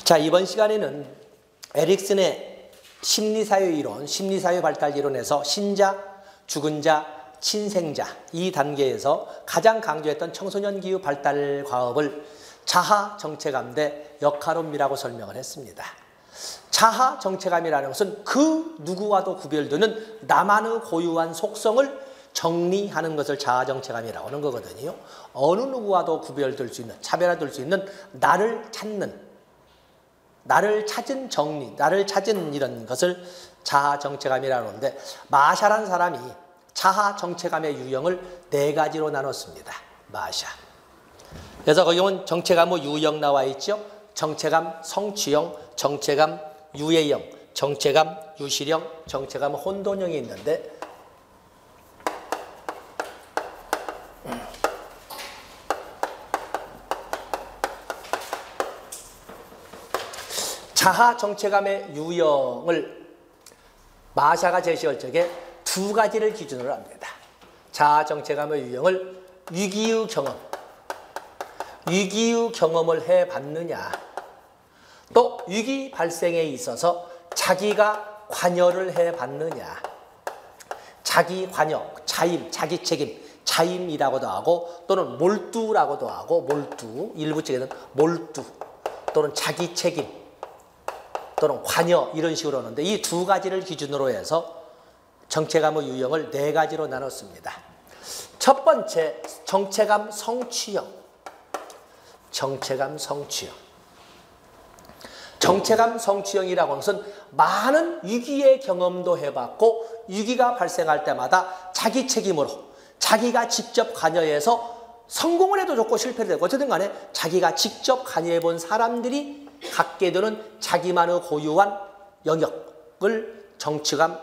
자, 이번 시간에는 에릭슨의 심리사회 이론, 심리사회 발달 이론에서 신자, 죽은 자, 친생자 이 단계에서 가장 강조했던 청소년 기후 발달 과업을 자아 정체감 대 역할혼미라고 설명을 했습니다. 자아 정체감이라는 것은 그 누구와도 구별되는 나만의 고유한 속성을 정리하는 것을 자아 정체감이라고 하는 거거든요. 어느 누구와도 구별될 수 있는, 차별화될 수 있는 나를 찾은 정리, 나를 찾은 이런 것을 자아 정체감이라고 하는데, 마샤라는 사람이 자아 정체감의 유형을 4가지로 나눴습니다. 마샤. 그래서 거기 보면 정체감의 유형 나와 있죠. 정체감 성취형, 정체감 유예형, 정체감 유실형, 정체감 혼돈형이 있는데, 자아 정체감의 유형을 마샤가 제시할 적에 2가지를 기준으로 합니다. 자아 정체감의 유형을 위기의 경험을 해봤느냐, 또 위기 발생에 있어서 자기가 관여를 해봤느냐, 자기 관여, 자임, 자기 책임, 자임이라고도 하고 또는 몰두라고도 하고, 몰두, 일부 책에는 몰두 또는 자기 책임 또는 관여 이런 식으로 하는데, 이 2가지를 기준으로 해서 정체감의 유형을 4가지로 나눴습니다. 첫 번째, 정체감 성취형. 정체감 성취형이라고 하는 것은 많은 위기의 경험도 해봤고, 위기가 발생할 때마다 자기 책임으로 자기가 직접 관여해서 성공을 해도 좋고 실패를 해도 어쨌든 간에 자기가 직접 관여해 본 사람들이 갖게 되는 자기만의 고유한 영역을 정체감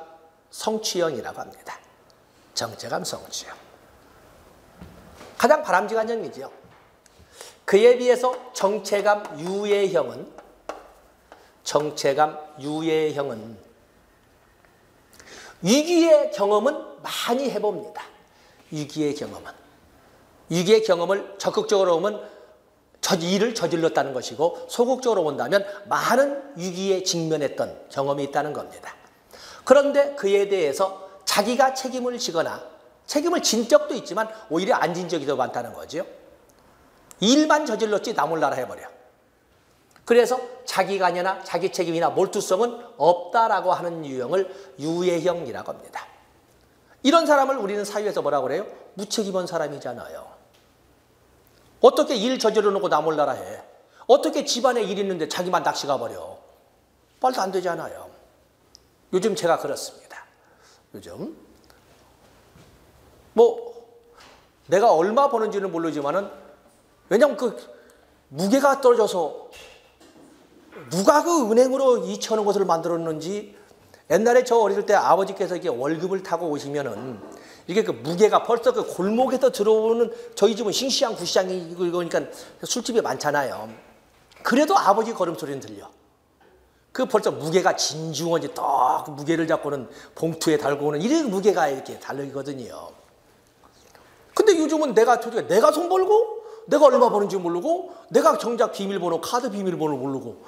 성취형이라고 합니다. 정체감 성취형. 가장 바람직한 점이죠. 그에 비해서 정체감 유예형은 위기의 경험은 많이 해봅니다. 위기의 경험을 적극적으로 보면 일을 저질렀다는 것이고, 소극적으로 본다면 많은 위기에 직면했던 경험이 있다는 겁니다. 그런데 그에 대해서 자기가 책임을 지거나, 책임을 진 적도 있지만 오히려 안 진 적이 더 많다는 거죠. 일만 저질렀지 나 몰라라 해버려. 그래서 자기 관여나 자기 책임이나 몰두성은 없다라고 하는 유형을 유예형이라고 합니다. 이런 사람을 우리는 사회에서 뭐라고 그래요? 무책임한 사람이잖아요. 어떻게 일 저질러 놓고 나 몰라라 해? 어떻게 집안에 일 있는데 자기만 낚시 가버려? 말도 안 되잖아요. 요즘 제가 그렇습니다. 요즘 내가 얼마 버는지는 모르지만은, 왜냐면 그 무게가 떨어져서 누가 그 은행으로 2,000원 것을 만들었는지, 옛날에 저 어릴 때 아버지께서 이렇게 월급을 타고 오시면은 이게 그 무게가 벌써 그 골목에서 들어오는, 저희 집은 싱시장 구시장이 그러니까 술집이 많잖아요. 그래도 아버지 걸음소리는 들려. 그 벌써 무게가 진중하지, 딱 무게를 잡고는 봉투에 달고 오는 이런 무게가 이렇게 달리거든요. 근데 요즘은 내가 돈 벌고, 내가 얼마 버는지 모르고, 내가 정작 비밀번호, 카드 비밀번호 모르고,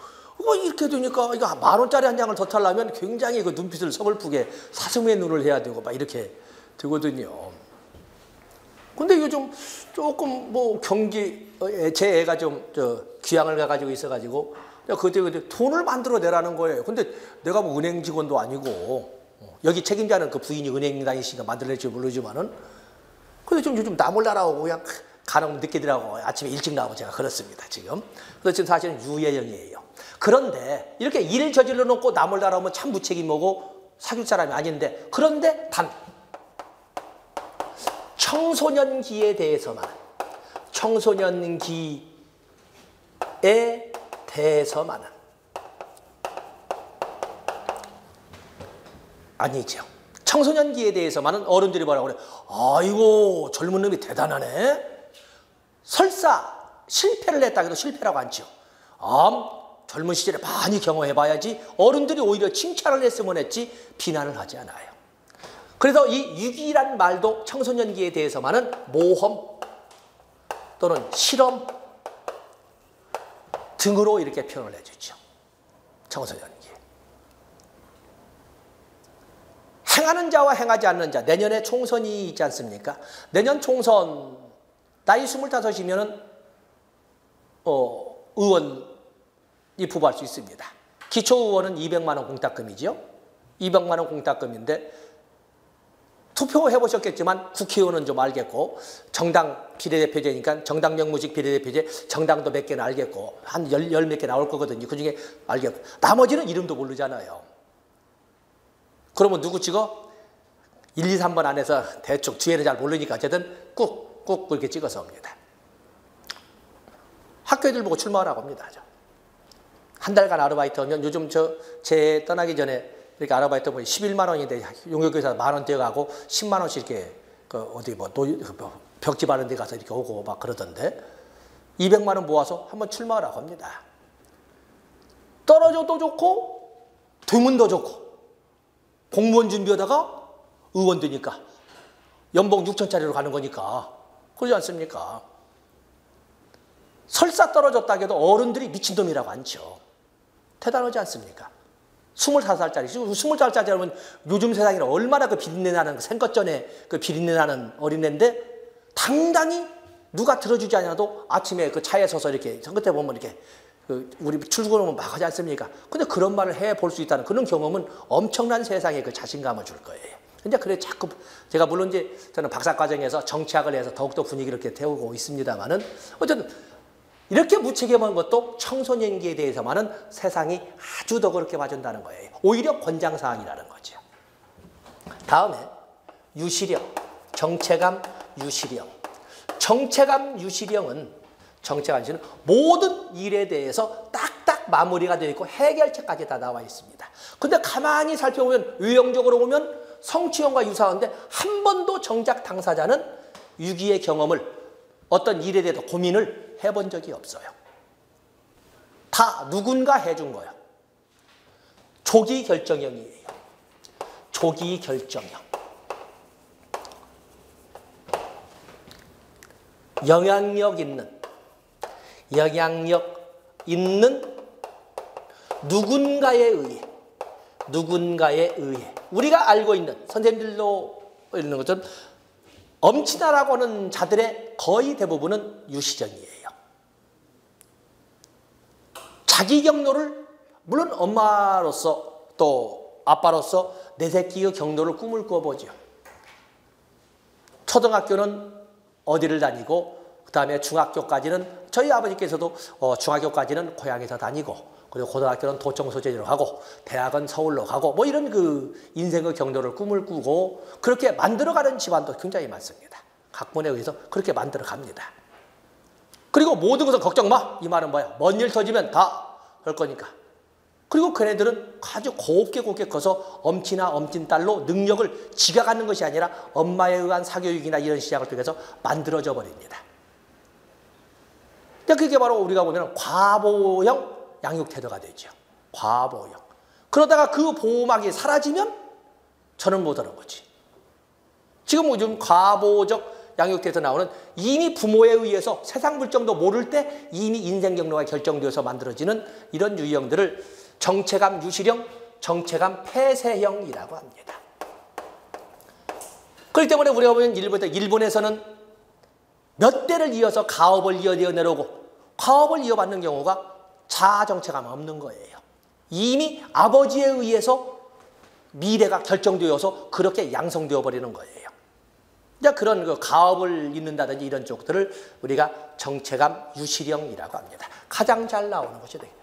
이렇게 되니까 이거 10,000원짜리 한 장을 더 타려면 굉장히 그 눈빛을 서글프게 사슴의 눈을 해야 되고 막 이렇게 되거든요. 근데 요즘 조금 제 애가 좀 귀향을 가가지고 있어가지고, 그때 돈을 만들어 내라는 거예요. 근데 내가 은행 직원도 아니고, 여기 책임자는 그 부인이 은행 다니시니까 만들어낼지 모르지만은, 근데 좀 요즘 나 몰라라고 그냥 가능 늦게 들어가고 아침에 일찍 나오고 제가 그렇습니다, 지금. 그래서 지금 사실은 유예형이에요. 그런데 이렇게 일 저질러 놓고 나 몰라라 하면 참 무책임하고 사귈 사람이 아닌데, 그런데 단 청소년기에 대해서만, 아니죠. 청소년기에 대해서만은 어른들이 뭐라고 그래? 아이고, 젊은 놈이 대단하네. 설사 실패를 했다 해도 실패라고 안 쳐. 젊은 시절에 많이 경험해봐야지. 어른들이 오히려 칭찬을 했으면 했지 비난을 하지 않아요. 그래서 이 위기란 말도 청소년기에 대해서만은 모험 또는 실험 등으로 이렇게 표현을 해주죠. 청소년기. 행하는 자와 행하지 않는 자, 내년에 총선이 있지 않습니까? 내년 총선 나이 25이면은 의원이 후보할 수 있습니다. 기초의원은 200만 원 공탁금이죠. 200만 원 공탁금인데 투표해보셨겠지만 국회의원은 좀 알겠고 정당 비례대표제니까 정당명 무직 비례대표제 정당도 몇 개는 알겠고 한 열 몇 개 나올 거거든요. 그중에 알겠고 나머지는 이름도 모르잖아요. 그러면 누구 찍어? 1, 2, 3번 안에서 대충 뒤에는 잘 모르니까 어쨌든 꾹 그렇게 찍어서 옵니다. 학교 애들 보고 출마하라고 합니다. 한 달간 아르바이트 하면 요즘 제 떠나기 전에 이렇게 아르바이트 보면 11만 원인데 용역교사 만 원 떼어가고 10만 원씩 이렇게 어디 벽지 바른 데 가서 이렇게 오고 막 그러던데 200만 원 모아서 한번 출마하라고 합니다. 떨어져도 좋고 되면 더 좋고 공무원 준비하다가 의원 되니까 연봉 6천짜리로 가는 거니까 그러지 않습니까? 설사 떨어졌다 해도 어른들이 미친놈이라고 앉죠. 대단하지 않습니까? 25살짜리, 20살짜리면 요즘 세상에는 얼마나 그 비린내 나는, 생것전에 그 비린내 나는 어린애인데 당당히 누가 들어주지 않아도 아침에 그 차에 서서 이렇게 선거때 보면 이렇게 우리 출근하면 막 하지 않습니까? 근데 그런 말을 해볼 수 있다는 그런 경험은 엄청난 세상에 그 자신감을 줄 거예요. 이제 그래 자꾸 제가 물론 이제 저는 박사 과정에서 정치학을 해서 더욱더 분위기를 이렇게 태우고 있습니다만은 어쨌든 이렇게 무책임한 것도 청소년기에 대해서만은 세상이 아주 더 그렇게 봐준다는 거예요. 오히려 권장사항이라는 거죠. 다음에 유시령, 정체감 유시령. 정체감 유시령은 모든 일에 대해서 딱딱 마무리가 되어 있고 해결책까지 다 나와 있습니다. 근데 가만히 살펴보면 외형적으로 보면 성취형과 유사한데 한 번도 정작 당사자는 유기의 경험을 어떤 일에 대해서 고민을 해본 적이 없어요. 다 누군가 해준 거예요. 조기 결정형이에요. 조기 결정형. 영향력 있는 누군가에 의해 우리가 알고 있는 선생님들도 있는 것처럼 엄친아라고 하는 자들의 거의 대부분은 유시정이에요. 자기 경로를 물론 엄마로서 또 아빠로서 내 새끼의 경로를 꿈을 꿔보죠. 초등학교는 어디를 다니고 그 다음에 중학교까지는 저희 아버지께서도 중학교까지는 고향에서 다니고 그리고 고등학교는 도청 소재지로 가고 대학은 서울로 가고 뭐 이런 그 인생의 경로를 꿈을 꾸고 그렇게 만들어가는 집안도 굉장히 많습니다. 학문에 의해서 그렇게 만들어 갑니다. 그리고 모든 것은 걱정 마. 이 말은 뭐야? 먼 일 터지면 다 할 거니까. 그리고 걔네들은 아주 곱게 커서 엄친아 엄친딸로 능력을 지가 갖는 것이 아니라 엄마에 의한 사교육이나 이런 시작을 통해서 만들어져 버립니다. 그게 바로 우리가 보면 과보형 양육태도가 되죠. 과보형. 그러다가 그 보호막이 사라지면 저는 못 하는 거지. 지금 요즘 과보적 양육태에서 나오는 이미 부모에 의해서 세상 물정도 모를 때 이미 인생 경로가 결정되어서 만들어지는 이런 유형들을 정체감 유시령, 정체감 폐쇄형이라고 합니다. 그렇기 때문에 우리가 보면 일본에서는 몇 대를 이어서 가업을 이어내려오고 가업을 이어받는 경우가 자아 정체감 없는 거예요. 이미 아버지에 의해서 미래가 결정되어서 그렇게 양성되어 버리는 거예요. 그런 그 가업을 잇는다든지 이런 쪽들을 우리가 정체감 유시령이라고 합니다. 가장 잘 나오는 것이 되겠습니다.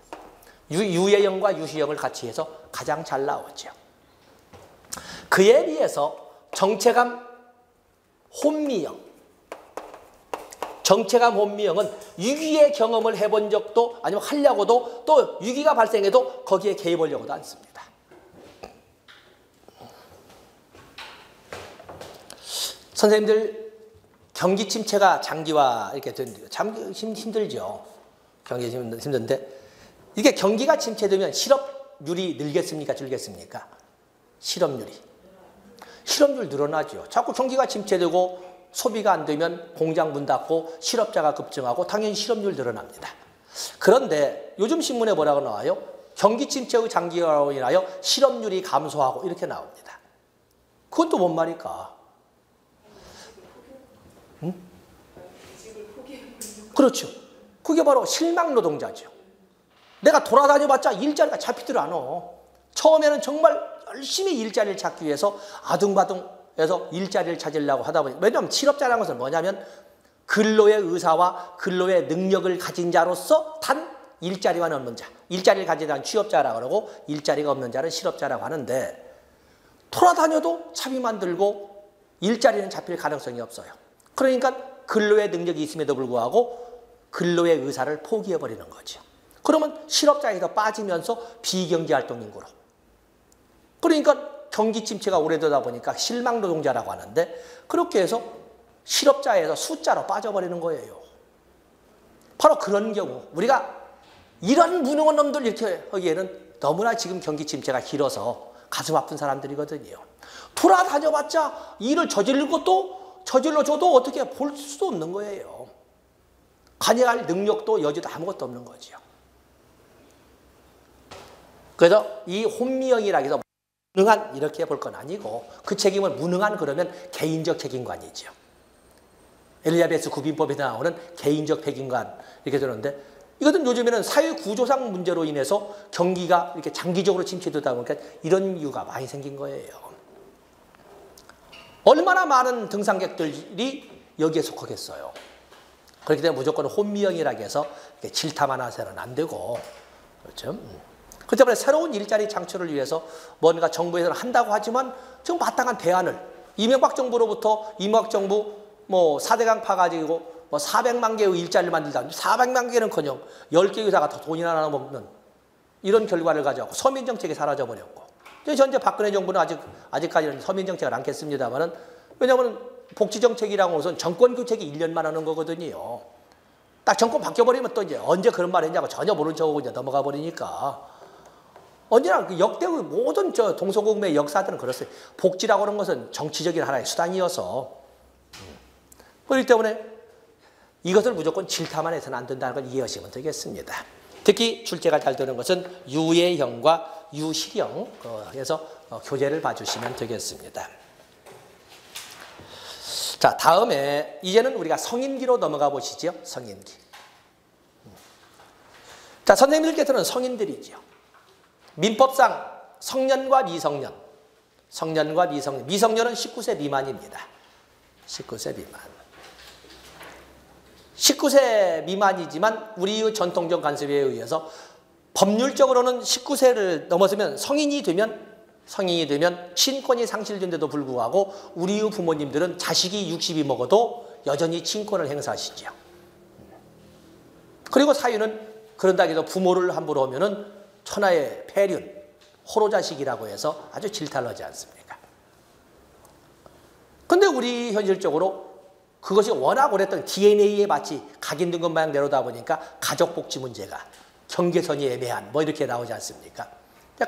유예형과 유시형을 같이 해서 가장 잘 나오죠. 그에 비해서 정체감 혼미형. 정체감 혼미형은 유기의 경험을 해본 적도 아니면 하려고도 또 유기가 발생해도 거기에 개입하려고도 않습니다. 선생님들 경기 침체가 장기화 이렇게 참 힘들죠. 경기 힘든데 이게 경기가 침체되면 실업률이 늘겠습니까? 줄겠습니까? 실업률 늘어나죠. 자꾸 경기가 침체되고 소비가 안 되면 공장 문 닫고 실업자가 급증하고 당연히 실업률 늘어납니다. 그런데 요즘 신문에 뭐라고 나와요? 경기 침체의 장기화로 인하여 실업률이 감소하고 이렇게 나옵니다. 그건 또 뭔 말일까? 응? 그렇죠. 그게 바로 실망 노동자죠. 내가 돌아다녀봤자 일자리가 잡히질 않아. 처음에는 정말 열심히 일자리를 찾기 위해서 아둥바둥해서 일자리를 찾으려고 하다 보니, 왜냐하면 실업자라는 것은 뭐냐면 근로의 의사와 근로의 능력을 가진 자로서 단 일자리만 없는 자, 일자리를 가진 자는 취업자라고 그러고 일자리가 없는 자는 실업자라고 하는데, 돌아다녀도 차비만 들고 일자리는 잡힐 가능성이 없어요. 그러니까 근로의 능력이 있음에도 불구하고 근로의 의사를 포기해버리는 거죠. 그러면 실업자에서 빠지면서 비경제활동 인구로. 그러니까 경기 침체가 오래되다 보니까 실망 노동자라고 하는데, 그렇게 해서 실업자에서 숫자로 빠져버리는 거예요. 바로 그런 경우 우리가 이런 무능한 놈들 이렇게 하기에는 너무나 지금 경기 침체가 길어서 가슴 아픈 사람들이거든요. 돌아다녀봤자 일을 저질러줘도 어떻게 볼 수도 없는 거예요. 관여할 능력도 여지도 아무것도 없는 거죠. 그래서 이 혼미형이라고 해서 무능한 이렇게 볼 건 아니고, 그 책임을 무능한 그러면 개인적 책임관이죠. 엘리자베스 구빈법에 나오는 개인적 책임관 이렇게 되는데, 이것은 요즘에는 사회 구조상 문제로 인해서 경기가 이렇게 장기적으로 침체되다 보니까 이런 이유가 많이 생긴 거예요. 얼마나 많은 등산객들이 여기에 속하겠어요. 그렇기 때문에 무조건 혼미형이라고 해서 질타만 해서는 안 되고, 그렇죠? 그 때문에 새로운 일자리 창출을 위해서 뭔가 정부에서는 한다고 하지만 지금 마땅한 대안을, 이명박 정부로부터 이명박 정부 4대강 파가지고 400만 개의 일자리를 만들다 400만 개는커녕 10개 의사가 더 돈이나 나눠 먹는 이런 결과를 가져왔고, 서민정책이 사라져버렸고, 현재 박근혜 정부는 아직까지는 서민정책을 않겠습니다만은, 왜냐하면 복지정책이라고 해서 정권교체기 1년만 하는 거거든요. 딱 정권 바뀌어버리면 또 이제 언제 그런 말 했냐고 전혀 모른 척하고 이제 넘어가 버리니까, 언제나 그 역대의 모든 동서고금의 역사들은 그렇어요. 복지라고 하는 것은 정치적인 하나의 수단이어서. 그렇기 때문에 이것을 무조건 질타만 해서는 안 된다는 걸 이해하시면 되겠습니다. 특히 출제가 잘 되는 것은 유예형과 유실형, 그래서 교재를 봐주시면 되겠습니다. 자, 다음에 이제는 우리가 성인기로 넘어가 보시죠. 성인기. 자, 선생님들께서는 성인들이죠. 민법상 성년과 미성년, 성년과 미성년, 미성년은 19세 미만입니다. 19세 미만. 19세 미만이지만 우리의 전통적 관습에 의해서 법률적으로는 19세를 넘어서면 성인이 되면 친권이 상실된데도 불구하고 우리의 부모님들은 자식이 60이 먹어도 여전히 친권을 행사하시죠. 그리고 사유는 그런다고 해서 부모를 함부로 하면은 천하의 폐륜, 호로자식이라고 해서 아주 질타를 하지 않습니까? 근데 우리 현실적으로 그것이 워낙 오랫동안 DNA에 마치 각인된 것 마냥 내려다 보니까 가족복지 문제가, 경계선이 애매한 이렇게 나오지 않습니까?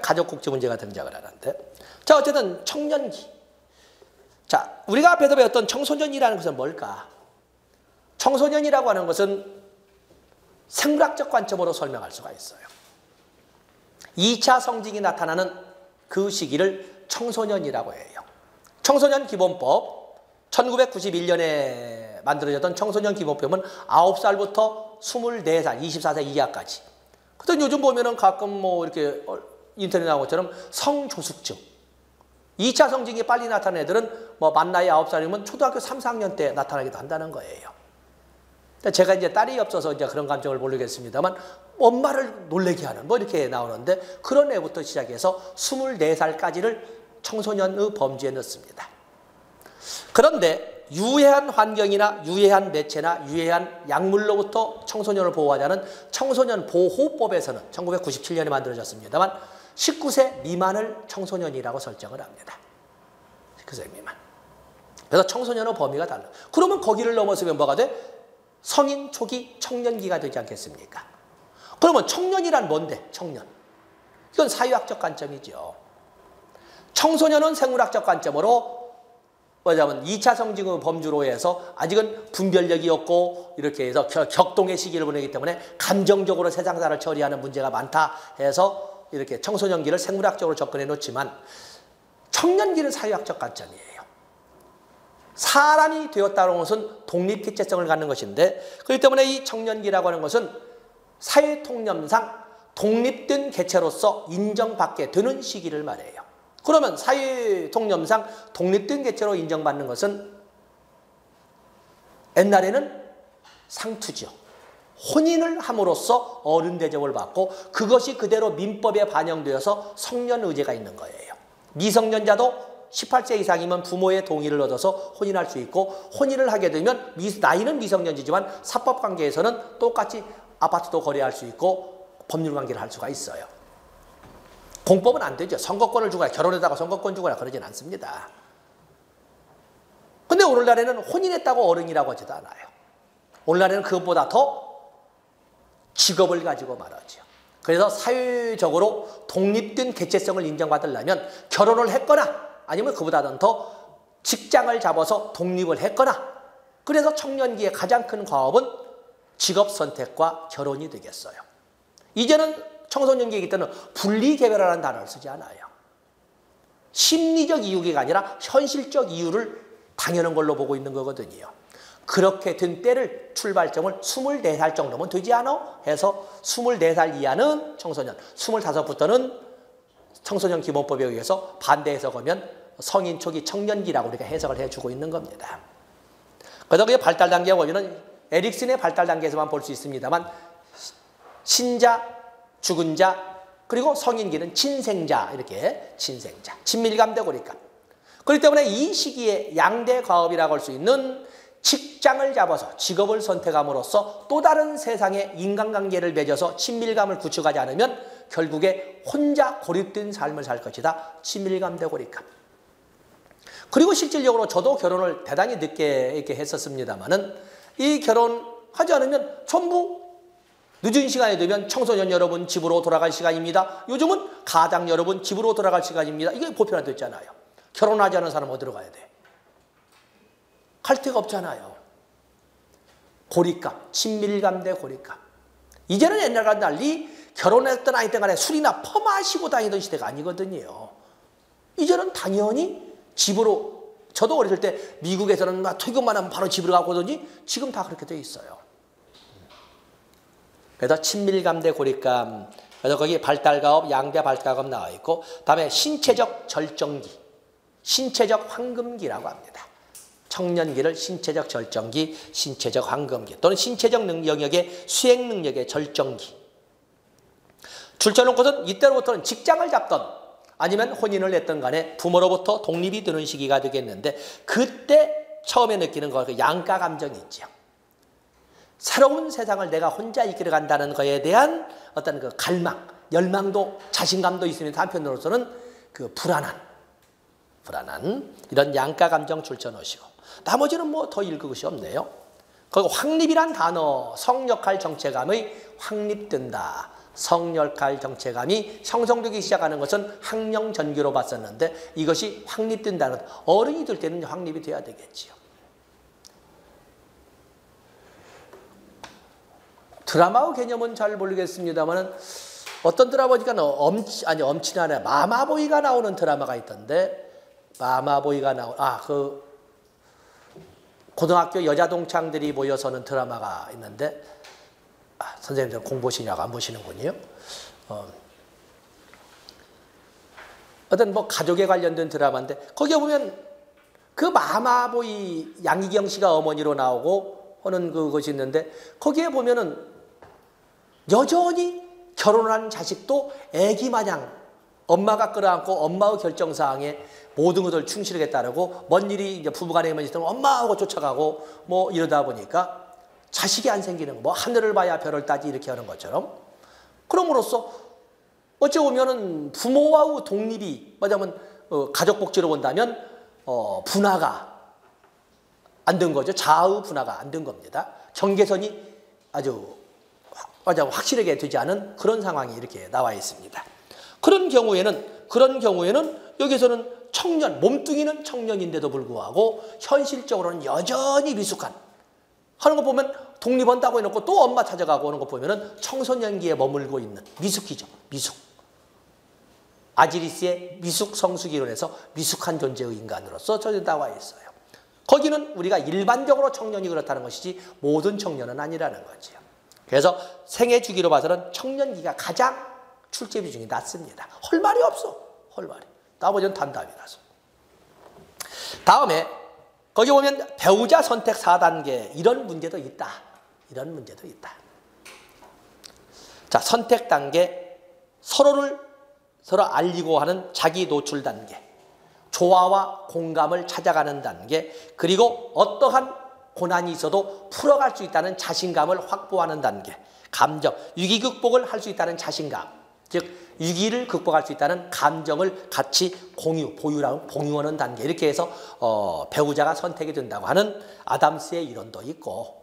가족복지 문제가 등장을 하는데, 자, 어쨌든 청년기. 자, 우리가 앞에서 배웠던 청소년이라는 것은 뭘까? 청소년이라고 하는 것은 생물학적 관점으로 설명할 수가 있어요. 2차 성징이 나타나는 그 시기를 청소년이라고 해요. 청소년 기본법, 1991년에 만들어졌던 청소년 기본법은 9살부터 24살, 24세 이하까지. 그때 요즘 보면은 가끔 이렇게 인터넷에 나온 것처럼 성조숙증. 2차 성징이 빨리 나타나는 애들은 만 나이 9살이면 초등학교 3, 4학년 때 나타나기도 한다는 거예요. 제가 이제 딸이 없어서 이제 그런 감정을 모르겠습니다만, 엄마를 놀래게 하는 이렇게 나오는데, 그런 애부터 시작해서 24살까지를 청소년의 범주에 넣습니다. 그런데 유해한 환경이나 유해한 매체나 유해한 약물로부터 청소년을 보호하자는 청소년 보호법에서는 1997년에 만들어졌습니다만 19세 미만을 청소년이라고 설정을 합니다. 19세 미만. 그래서 청소년의 범위가 달라요. 그러면 거기를 넘어서면 뭐가 돼? 성인 초기 청년기가 되지 않겠습니까? 그러면 청년이란 뭔데? 청년. 이건 사회학적 관점이죠. 청소년은 생물학적 관점으로 뭐냐면 2차 성징의 범주로 해서 아직은 분별력이 없고 이렇게 해서 격동의 시기를 보내기 때문에 감정적으로 세상사를 처리하는 문제가 많다 해서 이렇게 청소년기를 생물학적으로 접근해 놓지만 청년기는 사회학적 관점이에요. 사람이 되었다는 것은 독립개체성을 갖는 것인데 그렇기 때문에 이 청년기라고 하는 것은 사회통념상 독립된 개체로서 인정받게 되는 시기를 말해요. 그러면 사회통념상 독립된 개체로 인정받는 것은 옛날에는 상투죠. 혼인을 함으로써 어른 대접을 받고 그것이 그대로 민법에 반영되어서 성년의제가 있는 거예요. 미성년자도 18세 이상이면 부모의 동의를 얻어서 혼인할 수 있고 혼인을 하게 되면 나이는 미성년이지만 사법관계에서는 똑같이 아파트도 거래할 수 있고 법률관계를 할 수가 있어요. 공법은 안 되죠. 선거권을 주거나 결혼에다가 선거권 주거나 그러진 않습니다. 근데 오늘날에는 혼인했다고 어른이라고 하지도 않아요. 오늘날에는 그것보다 더 직업을 가지고 말하죠. 그래서 사회적으로 독립된 개체성을 인정받으려면 결혼을 했거나 아니면 그보다는 더 직장을 잡아서 독립을 했거나 그래서 청년기의 가장 큰 과업은 직업 선택과 결혼이 되겠어요. 이제는 청소년기이기 때문에 분리개별이라는 단어를 쓰지 않아요. 심리적 이유가 아니라 현실적 이유를 당연한 걸로 보고 있는 거거든요. 그렇게 된 때를 출발점을 24살 정도면 되지 않아? 해서 24살 이하는 청소년, 25부터는 청소년 기본법에 의해서 반대해서 보면 성인 초기 청년기라고 우리가 해석을 해주고 있는 겁니다. 그래서 그 발달 단계에 보면 에릭슨의 발달 단계에서만 볼 수 있습니다만 신자, 죽은 자, 그리고 성인기는 친생자, 이렇게 친생자, 친밀감되고니까. 그렇기 때문에 이 시기에 양대 과업이라고 할 수 있는 직장을 잡아서 직업을 선택함으로써 또 다른 세상의 인간관계를 맺어서 친밀감을 구축하지 않으면 결국에 혼자 고립된 삶을 살 것이다. 친밀감되고니까. 그리고 실질적으로 저도 결혼을 대단히 늦게 이렇게 했었습니다만은 이 결혼하지 않으면 전부 늦은 시간이 되면 청소년 여러분 집으로 돌아갈 시간입니다. 요즘은 가장 여러분 집으로 돌아갈 시간입니다. 이게 보편화됐잖아요. 결혼하지 않은 사람 어디로 가야 돼? 갈 데가 없잖아요. 고립감, 친밀감 대 고립감. 이제는 옛날과 달리 결혼했던 아이들 간에 술이나 퍼마시고 다니던 시대가 아니거든요. 이제는 당연히 집으로, 저도 어렸을 때 미국에서는 막 퇴근만 하면 바로 집으로 가거든요. 지금 다 그렇게 돼 있어요. 그래서 친밀감 대 고립감. 그래서 거기 발달가업, 양대 발달가업 나와 있고, 다음에 신체적 절정기, 신체적 황금기라고 합니다. 청년기를 신체적 절정기, 신체적 황금기 또는 신체적 영역의 수행 능력의 절정기. 출처는 것은 이때로부터는 직장을 잡던 아니면 혼인을 했던 간에 부모로부터 독립이 되는 시기가 되겠는데 그때 처음에 느끼는 거 그 양가 감정이 있죠. 새로운 세상을 내가 혼자 이끌어 간다는 것에 대한 어떤 그 갈망, 열망도 자신감도 있으면서 한편으로서는 그 불안한 이런 양가 감정 줄쳐놓으시고 나머지는 뭐 더 읽을 것이 없네요. 거기 확립이란 단어, 성역할 정체감의 확립된다. 성역할 정체감이 형성되기 시작하는 것은 학령 전기로 봤었는데 이것이 확립된다는 어른이 될 때는 확립이 돼야 되겠지요. 드라마의 개념은 잘 모르겠습니다만은 어떤 드라마니까 엄친아내 마마보이가 나오는 드라마가 있던데 마마보이가 그 고등학교 여자 동창들이 모여서는 드라마가 있는데 선생님들 공부하시냐고 안 보시는군요. 어떤 뭐 가족에 관련된 드라마인데 거기에 보면 그 마마보이 양희경 씨가 어머니로 나오고 하는 그것이 있는데 거기에 보면은 여전히 결혼한 자식도 애기 마냥 엄마가 끌어안고 엄마의 결정사항에 모든 것을 충실하게 따르고 먼 일이 이제 부부간에 있으면 엄마하고 쫓아가고 뭐 이러다 보니까 자식이 안 생기는 거, 뭐 하늘을 봐야 별을 따지 이렇게 하는 것처럼 그럼으로써 어찌 보면은 부모와의 독립이 뭐냐면 가족 복지로 본다면 분화가 안 된 거죠. 좌우 분화가 안 된 겁니다. 경계선이 아주 확실하게 되지 않은 그런 상황이 이렇게 나와 있습니다. 그런 경우에는 여기서는 청년, 몸뚱이는 청년인데도 불구하고 현실적으로는 여전히 미숙한 하는 거 보면 독립한다고 해놓고 또 엄마 찾아가고 오는 거 보면은 청소년기에 머물고 있는 미숙이죠. 미숙. 아지리스의 미숙 성숙이론에서 미숙한 존재의 인간으로서 저기 나와 있어요. 거기는 우리가 일반적으로 청년이 그렇다는 것이지 모든 청년은 아니라는 거지요. 그래서 생애 주기로 봐서는 청년기가 가장 출제 비중이 낮습니다. 할 말이 없어. 할 말이. 나머지는 단답이라서. 다음에 거기 보면 배우자 선택 4단계 이런 문제도 있다. 이런 문제도 있다. 자, 선택 단계, 서로 알리고 하는 자기 노출 단계, 조화와 공감을 찾아가는 단계, 그리고 어떠한 고난이 있어도 풀어갈 수 있다는 자신감을 확보하는 단계, 감정, 위기 극복을 할 수 있다는 자신감, 즉 위기를 극복할 수 있다는 감정을 같이 공유하는 단계, 이렇게 해서 배우자가 선택이 된다고 하는 아담스의 이론도 있고,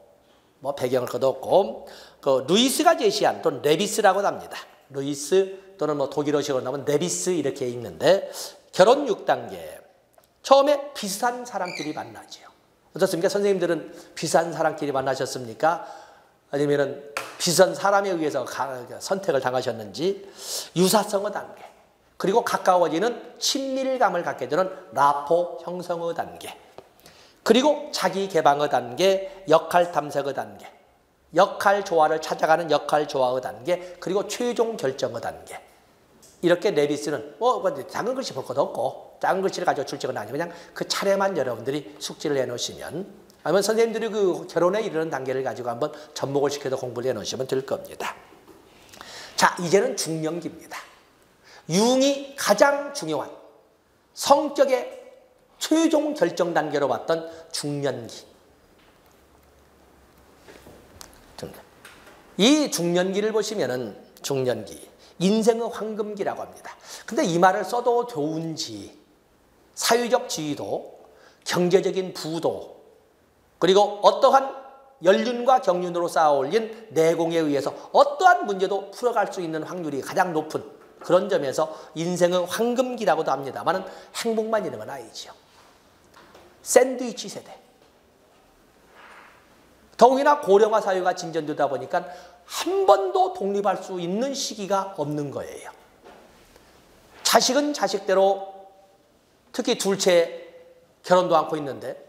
뭐 배경을 거뒀고, 그 루이스가 제시한 또는 레비스라고 합니다. 루이스 또는 뭐 독일어식으로 나오면 레비스 이렇게 읽는데, 결혼 6단계. 처음에 비슷한 사람끼리 만나지요. 어떻습니까? 선생님들은 비슷한 사람끼리 만나셨습니까? 아니면은 비슷한 사람에 의해서 선택을 당하셨는지. 유사성의 단계. 그리고 가까워지는 친밀감을 갖게 되는 라포 형성의 단계. 그리고 자기 개방의 단계, 역할 탐색의 단계, 역할 조화를 찾아가는 역할 조화의 단계, 그리고 최종 결정의 단계. 이렇게 레비스는 작은 글씨 볼 것도 없고 작은 글씨를 가지고 출제가 아니고 그냥 그 차례만 여러분들이 숙지를 해놓으시면, 아니면 선생님들이 그 결혼에 이르는 단계를 가지고 한번 접목을 시켜서 공부를 해놓으시면 될 겁니다. 자, 이제는 중년기입니다. 융이 가장 중요한 성격의 최종 결정 단계로 봤던 중년기. 이 중년기를 보시면은 중년기, 인생의 황금기라고 합니다. 근데 이 말을 써도 좋은지, 사회적 지위도, 경제적인 부도, 그리고 어떠한 연륜과 경륜으로 쌓아올린 내공에 의해서 어떠한 문제도 풀어갈 수 있는 확률이 가장 높은 그런 점에서 인생의 황금기라고도 합니다만 행복만 있는 건 아니지요. 샌드위치 세대. 더욱이나 고령화 사회가 진전되다 보니까 한 번도 독립할 수 있는 시기가 없는 거예요. 자식은 자식대로, 특히 둘째 결혼도 않고 있는데,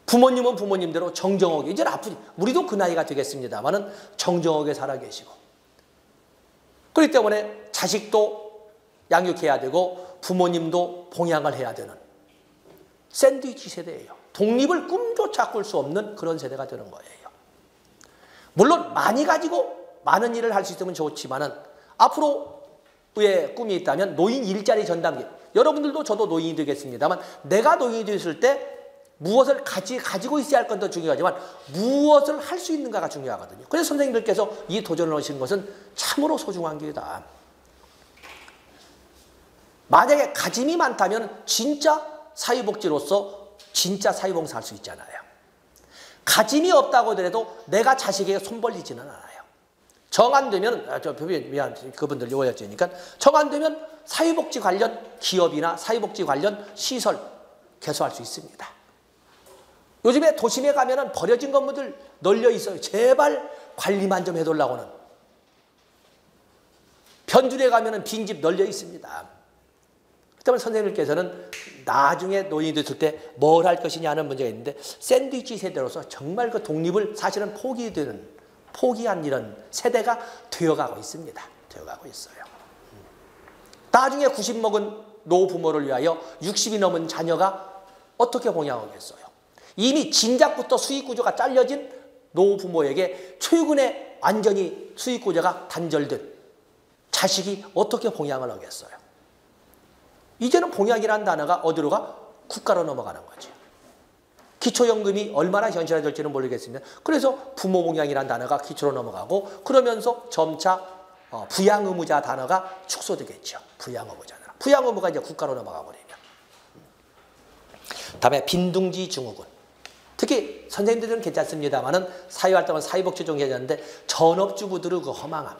부모님은 부모님대로 정정하게, 이제 아프지. 우리도 그 나이가 되겠습니다만은 정정하게 살아 계시고. 그렇기 때문에 자식도 양육해야 되고 부모님도 봉양을 해야 되는 샌드위치 세대예요. 독립을 꿈조차 꿀 수 없는 그런 세대가 되는 거예요. 물론 많이 가지고 많은 일을 할 수 있으면 좋지만은 앞으로의 꿈이 있다면 노인 일자리 전담기. 여러분들도 저도 노인이 되겠습니다만 내가 노인이 됐을 때 무엇을 가지고 있어야 할 건 더 중요하지만 무엇을 할 수 있는가가 중요하거든요. 그래서 선생님들께서 이 도전을 하신 것은 참으로 소중한 길이다. 만약에 가짐이 많다면 진짜 사회복지로서 진짜 사회봉사 할 수 있잖아요. 가짐이 없다고 하더라도 내가 자식에게 손 벌리지는 않아요. 정 안 되면, 미안, 그분들 요구였으니까, 정 안 되면 사회복지 관련 기업이나 사회복지 관련 시설 개소할 수 있습니다. 요즘에 도심에 가면은 버려진 건물들 널려 있어요. 제발 관리만 좀 해달라고는. 변두리에 가면은 빈집 널려 있습니다. 그렇다면 선생님께서는 나중에 노인이 됐을 때 뭘 할 것이냐 하는 문제가 있는데, 샌드위치 세대로서 정말 그 독립을 사실은 포기한 이런 세대가 되어가고 있습니다. 되어가고 있어요. 나중에 90 먹은 노부모를 위하여 60이 넘은 자녀가 어떻게 봉양하겠어요? 이미 진작부터 수익구조가 잘려진 노부모에게 최근에 완전히 수익구조가 단절된 자식이 어떻게 봉양을 하겠어요? 이제는 봉양이라는 단어가 어디로 가? 국가로 넘어가는 거죠. 기초연금이 얼마나 현실화될지는 모르겠습니다. 그래서 부모 봉양이라는 단어가 기초로 넘어가고, 그러면서 점차 부양의무자 단어가 축소되겠죠. 부양의무자 단어. 부양의무가 이제 국가로 넘어가 버리면. 다음에 빈둥지 증후군. 특히 선생님들은 괜찮습니다만은 사회활동은 사회복지 좀 괜찮은데 전업주부들의 그 허망함.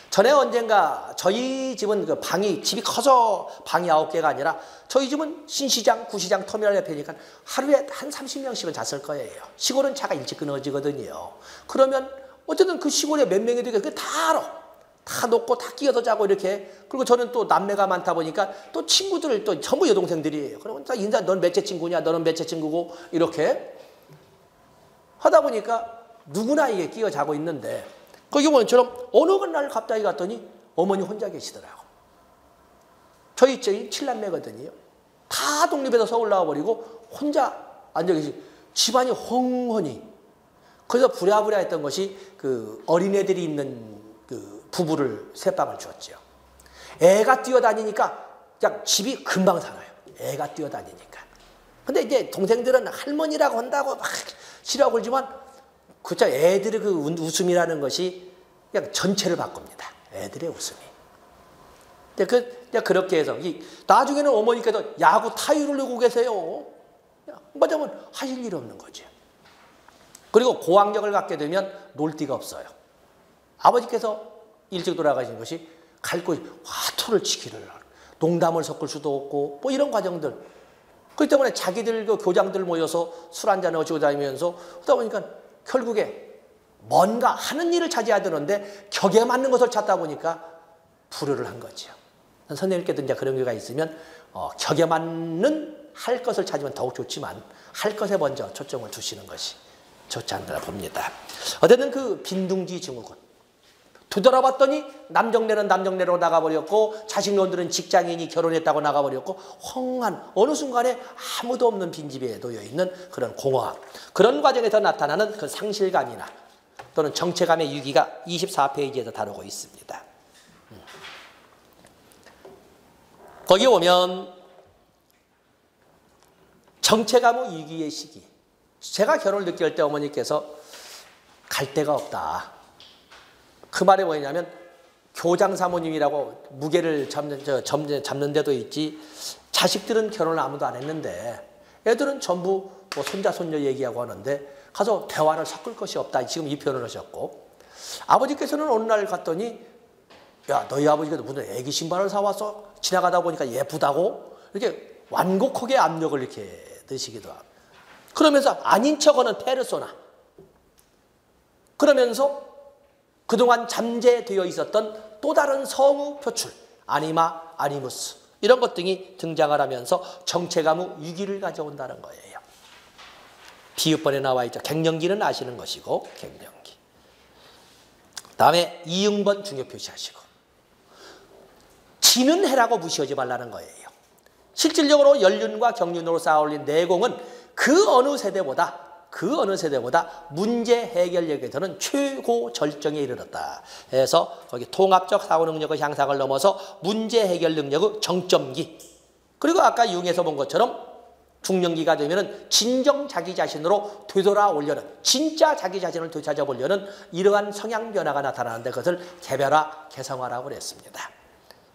전에 언젠가 저희 집은 그 집이 커서 방이 9개가 아니라 저희 집은 신시장, 구시장, 터미널 옆에니까 하루에 한 30명씩은 잤을 거예요. 시골은 차가 일찍 끊어지거든요. 그러면 어쨌든 그 시골에 몇 명이 되게 다 알아. 다 놓고 다 끼어서 자고 이렇게. 그리고 저는 또 남매가 많다 보니까 또 친구들 또 전부 여동생들이에요. 그러면 다 인사, 넌 몇째 친구냐, 너는 몇째 친구고 이렇게 하다 보니까 누구나 이게 끼어 자고 있는데 거기 보면처럼 어느 날 갑자기 갔더니 어머니 혼자 계시더라고. 저희 칠남매거든요. 다 독립해서 서울 나와버리고 혼자 앉아 계시. 집안이 헝허니. 그래서 부랴부랴 했던 것이 그 어린애들이 있는 그 부부를 새방을 주었죠. 애가 뛰어다니니까 그냥 집이 금방 살아요. 애가 뛰어다니니까. 근데 이제 동생들은 할머니라고 한다고 막 싫어하고 그러지만 그쵸, 애들의 그 웃음이라는 것이 그냥 전체를 바꿉니다. 애들의 웃음이. 근데 그렇게 해서 나중에는 어머니께서 야구 타율을 내고 계세요. 뭐냐면 하실 일이 없는 거죠. 그리고 고학력을 갖게 되면 놀 데가 없어요. 아버지께서 일찍 돌아가신 것이 갈 곳이 화투를 치기를 농담을 섞을 수도 없고 뭐 이런 과정들. 그렇기 때문에 자기들 그 교장들 모여서 술 한잔 하시고 다니면서 그러다 보니까 결국에 뭔가 하는 일을 찾아야 되는데 격에 맞는 것을 찾다 보니까 불효를 한 거죠. 선생님께도 이제 그런 경우가 있으면 격에 맞는 할 것을 찾으면 더욱 좋지만 할 것에 먼저 초점을 두시는 것이 좋지 않나 봅니다. 어쨌든 그 빈둥지 증후군. 되돌아봤더니 남정네는 남정네로 나가버렸고 자식놈들은 직장인이 결혼했다고 나가버렸고 헝한 어느 순간에 아무도 없는 빈집에 놓여있는 그런 공허함. 그런 과정에서 나타나는 그 상실감이나 또는 정체감의 위기가 24페이지에서 다루고 있습니다. 거기 보면 정체감 위기의 시기. 제가 결혼을 늦게 할 때 어머니께서 갈 데가 없다. 그 말이 뭐냐면 교장 사모님이라고 무게를 잡는 데도 있지 자식들은 결혼을 아무도 안 했는데 애들은 전부 뭐 손자 손녀 얘기하고 하는데 가서 대화를 섞을 것이 없다. 지금 이 표현을 하셨고 아버지께서는 어느 날 갔더니 야 너희 아버지가 무슨 애기 신발을 사와서 지나가다 보니까 예쁘다고 이렇게 완곡하게 압력을 이렇게 넣으시기도 하고 그러면서 아닌 척하는 페르소나 그러면서 그동안 잠재되어 있었던 또 다른 성우 표출 아니마, 아니무스 이런 것 등이 등장을 하면서 정체감의 위기를 가져온다는 거예요. 비읍번에 나와 있죠. 갱년기는 아시는 것이고 갱년기. 다음에 이응번 중요 표시하시고 지는 해라고 무시하지 말라는 거예요. 실질적으로 연륜과 경륜으로 쌓아올린 내공은 그 어느 세대보다 문제 해결력에서는 최고 절정에 이르렀다. 해서 거기 통합적 사고 능력의 향상을 넘어서 문제 해결 능력의 정점기. 그리고 아까 융에서 본 것처럼 중년기가 되면은 진정 자기 자신으로 되돌아오려는 진짜 자기 자신을 되찾아보려는 이러한 성향 변화가 나타나는데 그것을 개별화, 개성화라고 그랬습니다.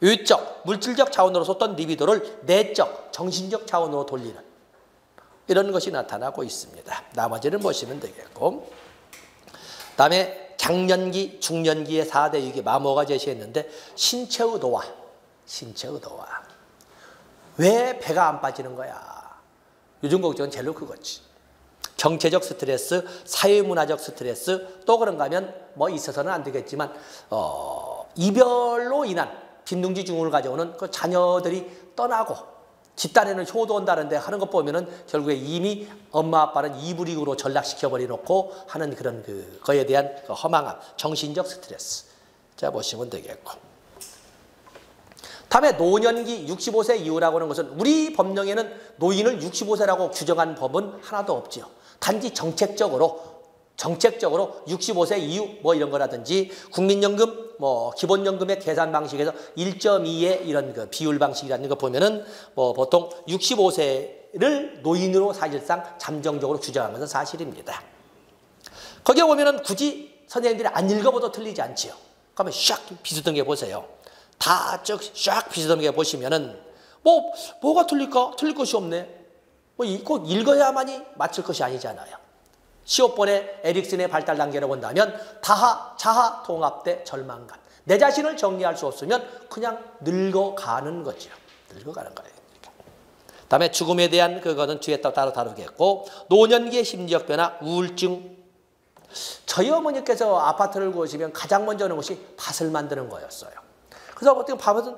외적, 물질적 차원으로 쏟던 리비도를 내적, 정신적 차원으로 돌리는 이런 것이 나타나고 있습니다. 나머지는 보시면 되겠고 다음에 장년기, 중년기의 4대 위기 마모가 제시했는데 신체의 노화. 왜 배가 안 빠지는 거야? 요즘 걱정은 제일 그거지. 정체적 스트레스, 사회문화적 스트레스 또 그런가 하면 뭐 있어서는 안 되겠지만 이별로 인한 빈둥지 증후를 가져오는 그 자녀들이 떠나고 집단에는 효도 온다는데 하는 것 보면은 결국에 이미 엄마 아빠는 이불익으로 전락시켜버리 놓고 하는 그런 그거에 대한 그 허망함, 정신적 스트레스. 자, 보시면 되겠고. 다음에 노년기 65세 이후라고 하는 것은 우리 법령에는 노인을 65세라고 규정한 법은 하나도 없지요. 단지 정책적으로 65세 이후 뭐 이런 거라든지 국민연금 뭐 기본연금의 계산 방식에서 1.2의 이런 그 비율 방식이라는 거 보면은 뭐 보통 65세를 노인으로 사실상 잠정적으로 규정한 것은 사실입니다. 거기에 보면은 굳이 선생님들이 안 읽어봐도 틀리지 않지요. 그러면 샥 비스듬하게 보세요. 다 쫙 비스듬하게 보시면은 뭐가 틀릴까? 틀릴 것이 없네. 뭐 꼭 읽어야만이 맞출 것이 아니잖아요. 시옷본의 에릭슨의 발달 단계로 본다면 다하, 자하, 통합대, 절망감. 내 자신을 정리할 수 없으면 그냥 늙어가는 거죠. 늙어가는 거예요. 다음에 죽음에 대한 그거는 뒤에 따로 다루겠고 노년기의 심리적 변화, 우울증. 저희 어머니께서 아파트를 구하시면 가장 먼저 하는 것이 밭을 만드는 거였어요. 그래서 어떻게 밭은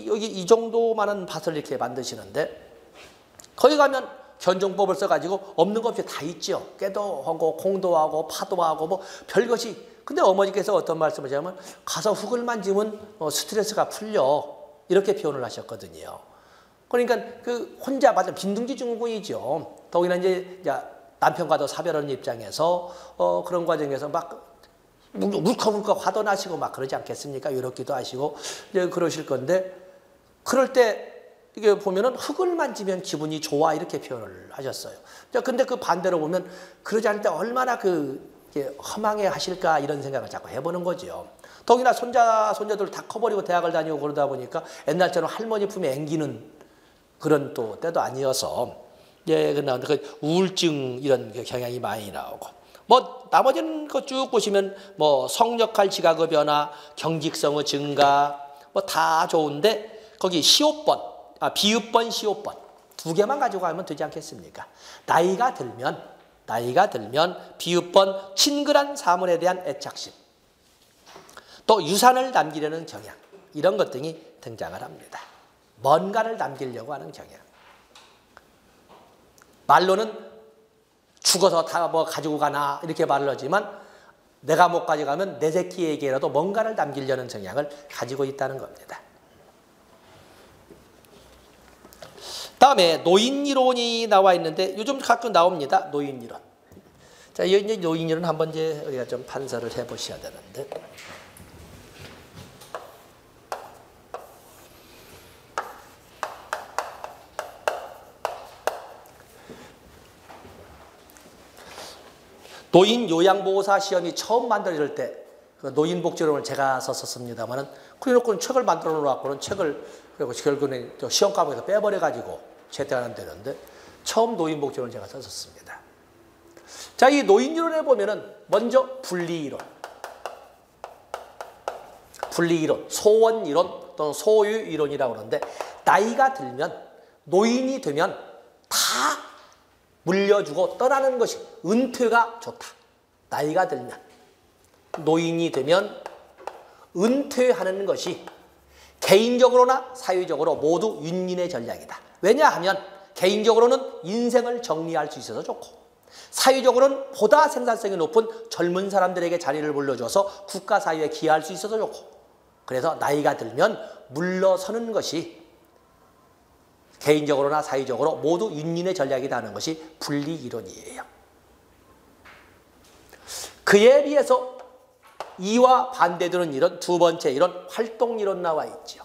여기 이 정도만한 밭을 이렇게 만드시는데, 거기 가면 견종법을 써가지고 없는 것 없이 다 있죠. 깨도 하고 콩도 하고 파도 하고 뭐 별것이. 근데 어머니께서 어떤 말씀을 하시냐면, 가서 흙을 만지면 스트레스가 풀려, 이렇게 표현을 하셨거든요. 그러니까 그 혼자 맞아 빈둥지 증후군이죠. 더구나 이제 남편과도 사별하는 입장에서 그런 과정에서 막 울컥울컥 화도 나시고 막 그러지 않겠습니까? 외롭기도 하시고 이제 그러실 건데, 그럴 때 이게 보면은 흙을 만지면 기분이 좋아, 이렇게 표현을 하셨어요. 근데 그 반대로 보면 그러지 않을 때 얼마나 허망해 하실까, 이런 생각을 자꾸 해보는 거죠. 더구나 손자들 다 커버리고 대학을 다니고 그러다 보니까 옛날처럼 할머니 품에 앵기는 그런 또 때도 아니어서, 예, 그 우울증 이런 경향이 많이 나오고, 뭐 나머지는 쭉 보시면 뭐 성역할 지각의 변화, 경직성의 증가, 뭐 다 좋은데 거기 비읍번, 시옷번 두 개만 가지고 가면 되지 않겠습니까? 나이가 들면 비읍번, 친근한 사물에 대한 애착심, 또 유산을 남기려는 경향, 이런 것 등이 등장을 합니다. 뭔가를 남기려고 하는 경향. 말로는 죽어서 다 뭐 가지고 가나, 이렇게 말을 하지만 내가 못 가져가면 내 새끼에게라도 뭔가를 남기려는 성향을 가지고 있다는 겁니다. 다음에 노인이론이 나와 있는데, 요즘 가끔 나옵니다. 노인이론. 자, 이 노인이론 한번 이제 우리가 좀 판서를 해보셔야 되는데, 노인 요양보호사 시험이 처음 만들어질 때 그 노인복지론을 제가 썼었습니다만은, 그래놓고는 책을 만들어 놓았고는 책을, 그리고 결국은 시험 과목에서 빼버려가지고 채택하는 되는데, 처음 노인복지론을 제가 썼었습니다. 자, 이 노인이론에 보면은 먼저 분리이론, 소원이론 또는 소유이론이라고 하는데, 나이가 들면, 노인이 되면 다 물려주고 떠나는 것이 은퇴가 좋다. 나이가 들면, 노인이 되면 은퇴하는 것이 개인적으로나 사회적으로 모두 윈윈의 전략이다. 왜냐하면 개인적으로는 인생을 정리할 수 있어서 좋고, 사회적으로는 보다 생산성이 높은 젊은 사람들에게 자리를 물려줘서 국가 사회에 기여할 수 있어서 좋고, 그래서 나이가 들면 물러서는 것이 개인적으로나 사회적으로 모두 윈윈의 전략이다 하는 것이 분리이론이에요. 그에 비해서 이와 반대되는 이론, 두 번째 이론, 활동이론 나와 있죠.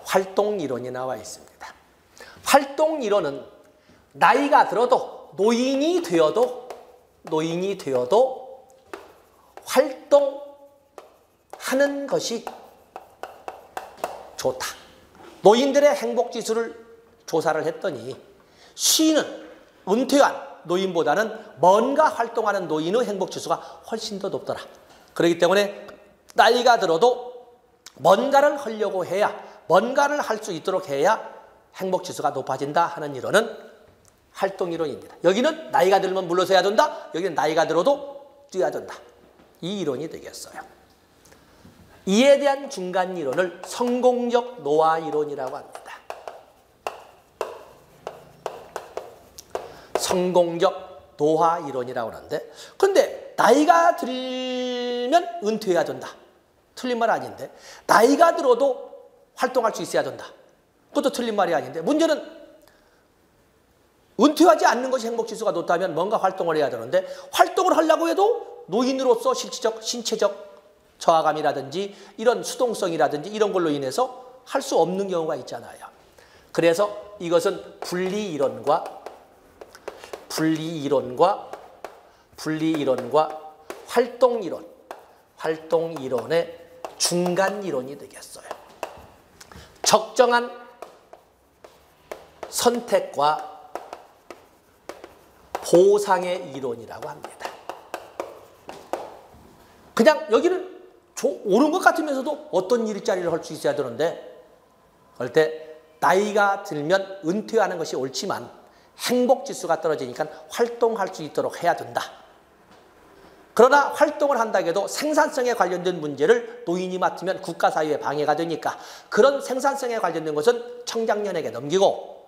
활동이론이 나와 있습니다. 활동이론은 나이가 들어도, 노인이 되어도 활동하는 것이 좋다. 노인들의 행복지수를 조사를 했더니 쉬는, 은퇴한 노인보다는 뭔가 활동하는 노인의 행복지수가 훨씬 더 높더라. 그렇기 때문에 나이가 들어도 뭔가를 하려고 해야, 뭔가를 할 수 있도록 해야 행복지수가 높아진다 하는 이론은 활동이론입니다. 여기는 나이가 들면 물러서야 된다, 여기는 나이가 들어도 뛰어야 된다. 이 이론이 되겠어요. 이에 대한 중간 이론을 성공적 노화 이론이라고 합니다. 성공적 노화 이론이라고 하는데, 근데 나이가 들면 은퇴해야 된다. 틀린 말 아닌데, 나이가 들어도 활동할 수 있어야 된다. 그것도 틀린 말이 아닌데, 문제는 은퇴하지 않는 것이 행복지수가 높다면 뭔가 활동을 해야 되는데, 활동을 하려고 해도 노인으로서 실질적, 신체적 저하감이라든지 이런 수동성이라든지 이런 걸로 인해서 할 수 없는 경우가 있잖아요. 그래서 이것은 분리이론과 활동이론의 중간이론이 되겠어요. 적정한 선택과 보상의 이론이라고 합니다. 그냥 여기는 옳은 것 같으면서도 어떤 일자리를 할 수 있어야 되는데, 그럴 때 나이가 들면 은퇴하는 것이 옳지만 행복지수가 떨어지니까 활동할 수 있도록 해야 된다. 그러나 활동을 한다고 해도 생산성에 관련된 문제를 노인이 맡으면 국가사회에 방해가 되니까 그런 생산성에 관련된 것은 청장년에게 넘기고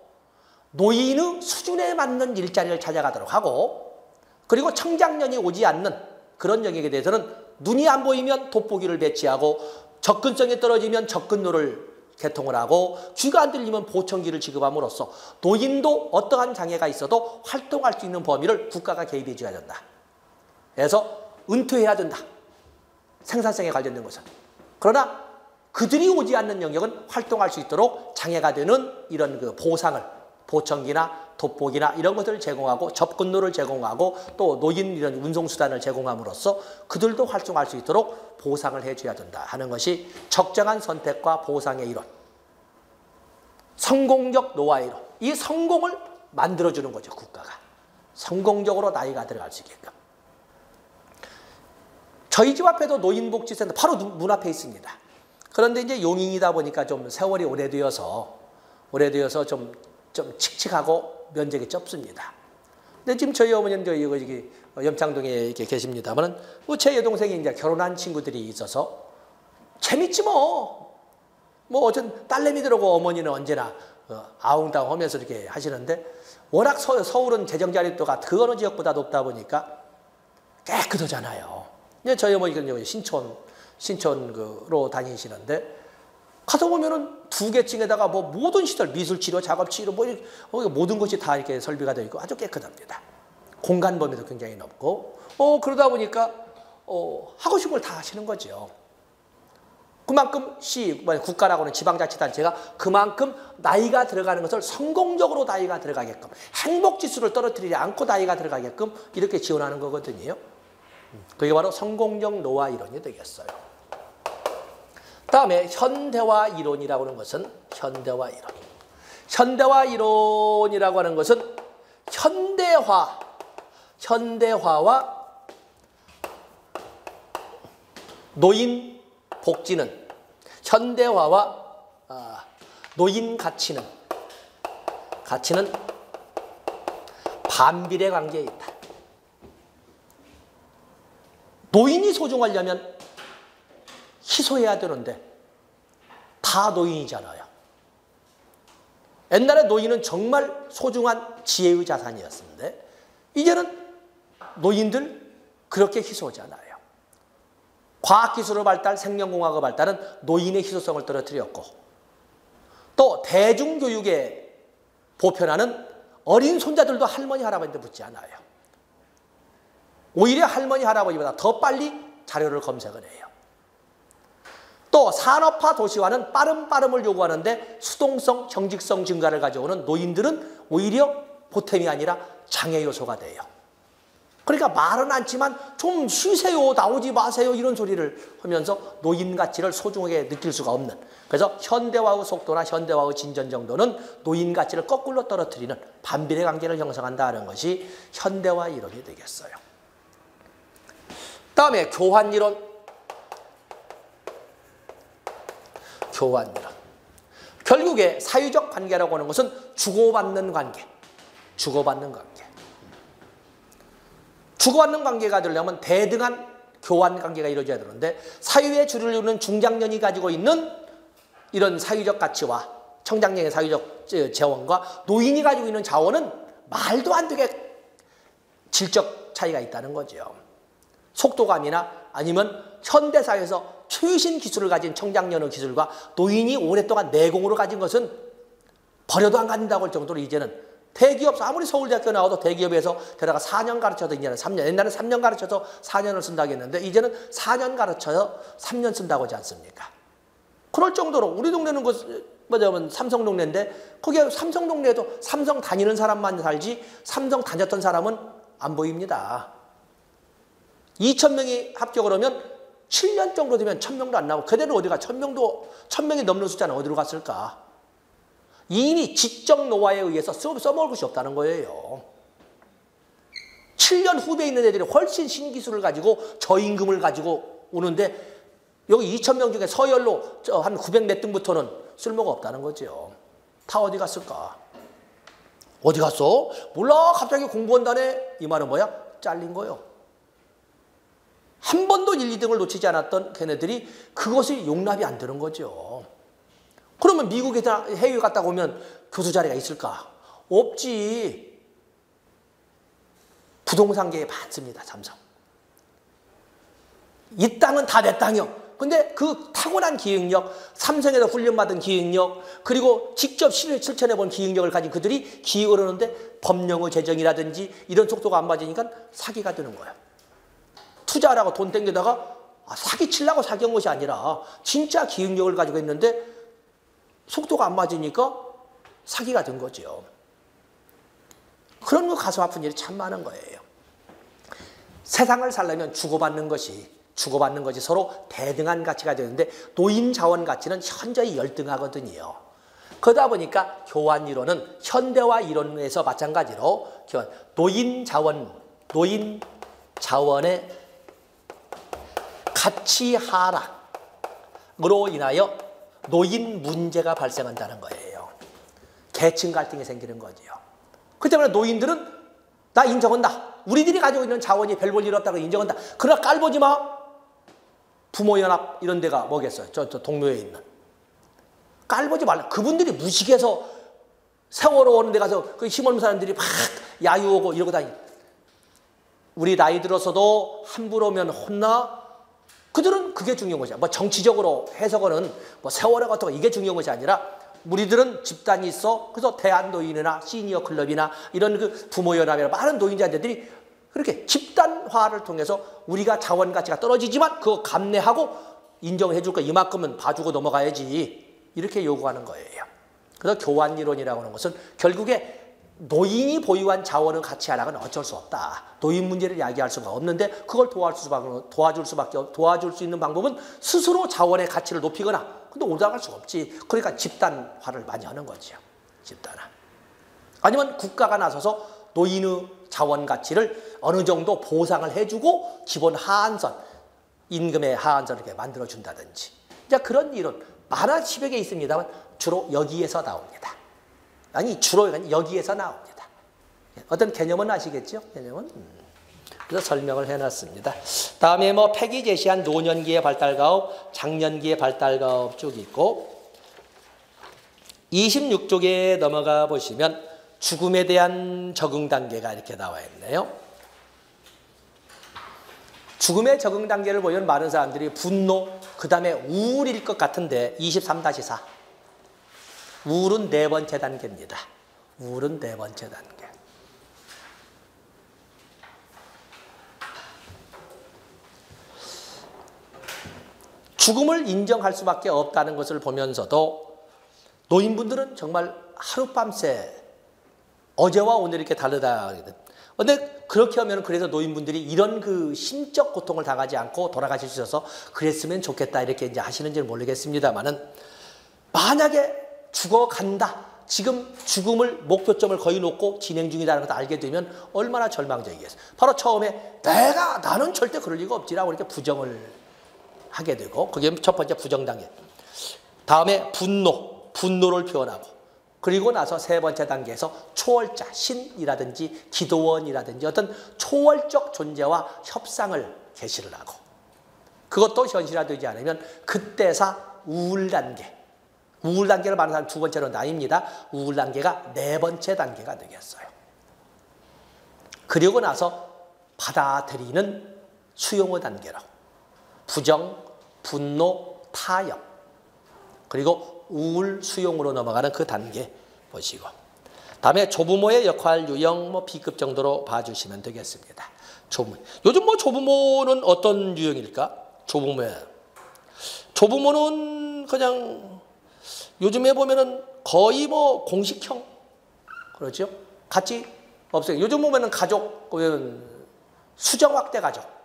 노인의 수준에 맞는 일자리를 찾아가도록 하고 그리고 청장년이 오지 않는 그런 영역에 대해서는 눈이 안 보이면 돋보기를 배치하고 접근성이 떨어지면 접근로를 개통을 하고 귀가 안 들리면 보청기를 지급함으로써 노인도 어떠한 장애가 있어도 활동할 수 있는 범위를 국가가 개입해 줘야 된다. 그래서 은퇴해야 된다. 생산성에 관련된 것은. 그러나 그들이 오지 않는 영역은 활동할 수 있도록 장애가 되는 이런 그 보상을 보청기나 돋보기나 이런 것들을 제공하고 접근로를 제공하고 또 노인 이런 운송수단을 제공함으로써 그들도 활동할 수 있도록 보상을 해줘야 된다 하는 것이 적정한 선택과 보상의 이론. 성공적 노화의 이론. 이 성공을 만들어주는 거죠, 국가가. 성공적으로 나이가 들어갈 수 있게끔. 저희 집 앞에도 노인복지센터 바로 문 앞에 있습니다. 그런데 이제 용인이다 보니까 좀 세월이 오래되어서 좀 칙칙하고 면적이 좁습니다. 근데 지금 저희 어머니는 여기 염창동에 이렇게 계십니다만은 제 여동생이 이제 결혼한 친구들이 있어서 재밌지 뭐 어쩐 딸내미들하고 어머니는 언제나 아웅다웅 하면서 이렇게 하시는데 워낙 서울은 재정자립도가 그 어느 지역보다 높다 보니까 깨끗하잖아요. 저희 어머니는 신촌으로 다니시는데 가서 보면은 2개 층에다가 뭐 모든 시설, 미술치료, 작업치료 모든 것이 다 이렇게 설비가 되어 있고 아주 깨끗합니다. 공간 범위도 굉장히 넓고 그러다 보니까 하고 싶은 걸 다 하시는 거죠. 그만큼 국가라고는 지방자치단체가 그만큼 나이가 들어가는 것을 성공적으로 나이가 들어가게끔 행복지수를 떨어뜨리지 않고 나이가 들어가게끔 이렇게 지원하는 거거든요. 그게 바로 성공적 노화 이론이 되겠어요. 다음에 현대화 이론이라고 하는 것은 현대화 이론. 현대화 이론이라고 하는 것은 현대화와 노인 복지는 현대화와 노인 가치는 반비례 관계에 있다. 노인이 소중하려면 희소해야 되는데 다 노인이잖아요. 옛날에 노인은 정말 소중한 지혜의 자산이었는데 이제는 노인들 그렇게 희소하지 않아요. 과학기술의 발달, 생명공학의 발달은 노인의 희소성을 떨어뜨렸고 또 대중교육에 보편하는 어린 손자들도 할머니, 할아버지한테 묻지 않아요. 오히려 할머니, 할아버지보다 더 빨리 자료를 검색을 해요. 또 산업화 도시화는 빠름을 요구하는데 수동성, 경직성 증가를 가져오는 노인들은 오히려 보탬이 아니라 장애 요소가 돼요. 그러니까 말은 않지만 좀 쉬세요, 나오지 마세요 이런 소리를 하면서 노인 가치를 소중하게 느낄 수가 없는, 그래서 현대화의 속도나 현대화의 진전 정도는 노인 가치를 거꾸로 떨어뜨리는 반비례 관계를 형성한다는 것이 현대화 이론이 되겠어요. 다음에 교환이론. 결국에 사회적 관계라고 하는 것은 주고받는 관계. 주고받는 관계가 되려면 대등한 교환 관계가 이루어져야 되는데 사회의 주를 이루는 중장년이 가지고 있는 이런 사회적 가치와 청장년의 사회적 재원과 노인이 가지고 있는 자원은 말도 안 되게 질적 차이가 있다는 거죠. 속도감이나 아니면 현대사회에서 최신 기술을 가진 청장년의 기술과 노인이 오랫동안 내공으로 가진 것은 버려도 안 간다고 할 정도로 이제는 대기업, 아무리 서울대학교 나와도 대기업에서 게다가 4년 가르쳐도 이제는 3년, 옛날에는 3년 가르쳐서 4년을 쓴다고 했는데 이제는 4년 가르쳐서 3년 쓴다고 하지 않습니까? 그럴 정도로 우리 동네는 뭐냐면 삼성 동네인데 거기에 삼성 동네에도 삼성 다니는 사람만 살지 삼성 다녔던 사람은 안 보입니다. 2,000명이 합격을 하면 7년 정도 되면 1,000명도 안 나오고 그대로 어디가 1,000명이 넘는 숫자는 어디로 갔을까? 이미 지적 노화에 의해서 써먹을 것이 없다는 거예요. 7년 후배에 있는 애들이 훨씬 신기술을 가지고 저임금을 가지고 오는데 여기 2,000명 중에 서열로 한 900 몇 등부터는 쓸모가 없다는 거죠. 다 어디 갔을까? 어디 갔어? 몰라. 갑자기 공무원단에 이 말은 뭐야? 잘린 거예요. 한 번도 1, 2등을 놓치지 않았던 걔네들이 그것이 용납이 안 되는 거죠. 그러면 미국에 해외 갔다 오면 교수 자리가 있을까? 없지. 부동산계에 많습니다. 삼성. 이 땅은 다 내 땅이요. 근데 그 타고난 기획력, 삼성에서 훈련받은 기획력, 그리고 직접 실천해본 기획력을 가진 그들이 기획을 하는데 법령의 제정이라든지 이런 속도가 안 맞으니까 사기가 되는 거예요. 투자하라고 돈 땡겨다가 사기 치려고 사기한 것이 아니라 진짜 기획력을 가지고 있는데 속도가 안 맞으니까 사기가 된 거죠. 그런 거 가슴 아픈 일이 참 많은 거예요. 세상을 살려면 주고받는 것이 서로 대등한 가치가 되는데 노인 자원 가치는 현저히 열등하거든요. 그러다 보니까 교환 이론은 현대화 이론에서 마찬가지로 노인 자원의 가치 하락으로 인하여 노인 문제가 발생한다는 거예요. 계층 갈등이 생기는 거지요. 그 때문에 노인들은 나 인정한다. 우리들이 가지고 있는 자원이 별 볼 일 없다고 인정한다. 그러나 깔보지 마. 부모연합 이런 데가 뭐겠어요? 저 동묘에 있는. 깔보지 말라. 그분들이 무식해서 세월호 오는 데 가서 그 힘없는 사람들이 막 야유하고 이러고 다니. 우리 나이 들어서도 함부로 오면 혼나. 그들은 그게 중요한 것이야. 뭐 정치적으로 해석은 뭐 세월호 같은 거 이게 중요한 것이 아니라 우리들은 집단이 있어. 그래서 대한노인이나 시니어 클럽이나 이런 그 부모연합이나 많은 노인자들이 그렇게 집단화를 통해서 우리가 자원 가치가 떨어지지만 그거 감내하고 인정해 줄 거 이만큼은 봐주고 넘어가야지. 이렇게 요구하는 거예요. 그래서 교환 이론이라고 하는 것은 결국에 노인이 보유한 자원의 가치 하락은 어쩔 수 없다. 노인 문제를 야기할 수가 없는데 그걸 도와줄 수 있는 방법은 스스로 자원의 가치를 높이거나 근데 올라갈 수가 없지. 그러니까 집단화를 많이 하는 거죠. 집단화. 아니면 국가가 나서서 노인의 자원 가치를 어느 정도 보상을 해주고 기본 하한선, 임금의 하한선을 이렇게 만들어준다든지. 이제 그런 이론 많아 10여 개 있습니다만 주로 여기에서 나옵니다. 아니 주로 여기에서 나옵니다. 어떤 개념은 아시겠죠? 개념은? 그래서 설명을 해놨습니다. 다음에 뭐 팩이 제시한 노년기의 발달가업, 장년기의 발달가업 쭉 있고 26쪽에 넘어가 보시면 죽음에 대한 적응 단계가 이렇게 나와 있네요. 죽음의 적응 단계를 보면 많은 사람들이 분노, 그 다음에 우울일 것 같은데 23-4 우울은 네 번째 단계입니다. 우울은 네 번째 단계. 죽음을 인정할 수밖에 없다는 것을 보면서도 노인분들은 정말 하룻밤새 어제와 오늘 이렇게 다르다. 그런데 그렇게 하면 그래서 노인분들이 이런 그 심적 고통을 당하지 않고 돌아가실 수 있어서 그랬으면 좋겠다 이렇게 이제 하시는지는 모르겠습니다만은 만약에 죽어간다. 지금 죽음을 목표점을 거의 놓고 진행 중이라는 것을 알게 되면 얼마나 절망적이겠어요. 바로 처음에 나는 절대 그럴 리가 없지라고 이렇게 부정을 하게 되고 그게 첫 번째 부정 단계. 다음에 분노를 표현하고 그리고 나서 세 번째 단계에서 초월자, 신이라든지 기도원이라든지 어떤 초월적 존재와 협상을 개시를 하고 그것도 현실화되지 않으면 그때사 우울 단계. 우울 단계를 말하는 사람 두 번째로 나뉩니다. 우울 단계가 네 번째 단계가 되겠어요. 그리고 나서 받아들이는 수용의 단계로 부정, 분노, 타협 그리고 우울 수용으로 넘어가는 그 단계 보시고 다음에 조부모의 역할 유형 뭐 B급 정도로 봐주시면 되겠습니다. 조부모. 요즘 뭐 조부모는 어떤 유형일까? 조부모는 그냥 요즘에 보면은 거의 뭐 공식형 그렇죠? 같이 없어요. 요즘 보면은 가족 수정확대 가족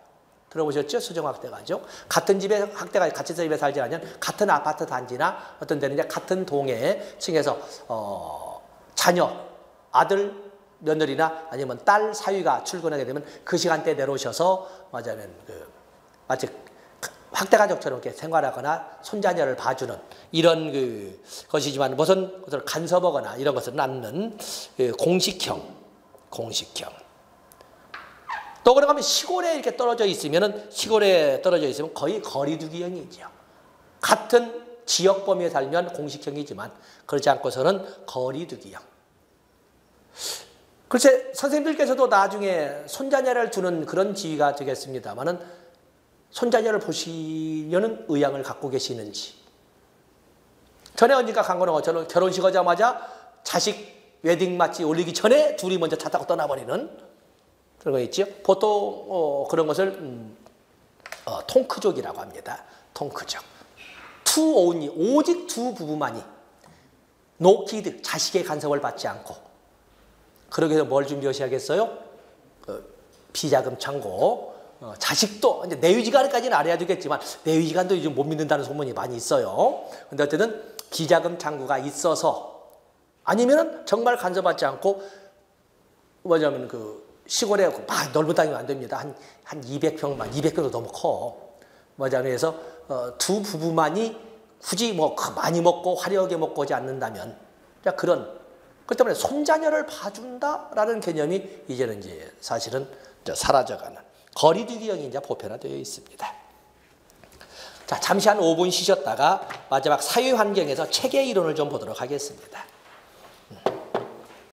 들어보셨죠? 수정확대 가족. 같은 집에 학대가 같이 집에 살지 않으면 같은 아파트 단지나 어떤 데는 이제 같은 동에 층에서 자녀, 아들, 며느리나 아니면 딸 사위가 출근하게 되면 그 시간대에 내려오셔서 맞아면 마치 학대가족처럼 이렇게 생활하거나 손자녀를 봐주는 이런 것이지만 무슨 것을 간섭하거나 이런 것을 낳는 공식형. 또 그러면 시골에 이렇게 떨어져 있으면 거의 거리두기형이죠. 같은 지역 범위에 살면 공식형이지만 그렇지 않고서는 거리두기형. 글쎄 선생님들께서도 나중에 손자녀를 두는 그런 지위가 되겠습니다마는 손자녀를 보시려는 의향을 갖고 계시는지. 전에 언젠가 간 거는 저는 결혼식 하자마자 자식 웨딩 마치 올리기 전에 둘이 먼저 차 타고 떠나버리는 그런 거 있죠. 보통 그런 것을 통크족이라고 합니다. 통크족. 투 온리, 오직 두 부부만이 노키드, 자식의 간섭을 받지 않고 그러기 위해서 뭘 준비하셔야겠어요? 비자금 창고. 자식도 이제 내유지간까지는 알아야 되겠지만 내유지간도 요즘 못 믿는다는 소문이 많이 있어요. 근데 어쨌든 비자금 창구가 있어서 아니면은 정말 간섭받지 않고 뭐냐면 시골에 막 넓은 땅이면 안 됩니다. 한 200평만, 200평도 너무 커. 뭐냐면 해서 두 부부만이 굳이 뭐 많이 먹고 화려하게 먹고 오지 않는다면 그렇기 때문에 손자녀를 봐준다라는 개념이 이제는 이제 사실은 사라져가는 거리두기형이 이제 보편화되어 있습니다. 자, 잠시 한 5분 쉬셨다가 마지막 사회 환경에서 체계 이론을 좀 보도록 하겠습니다.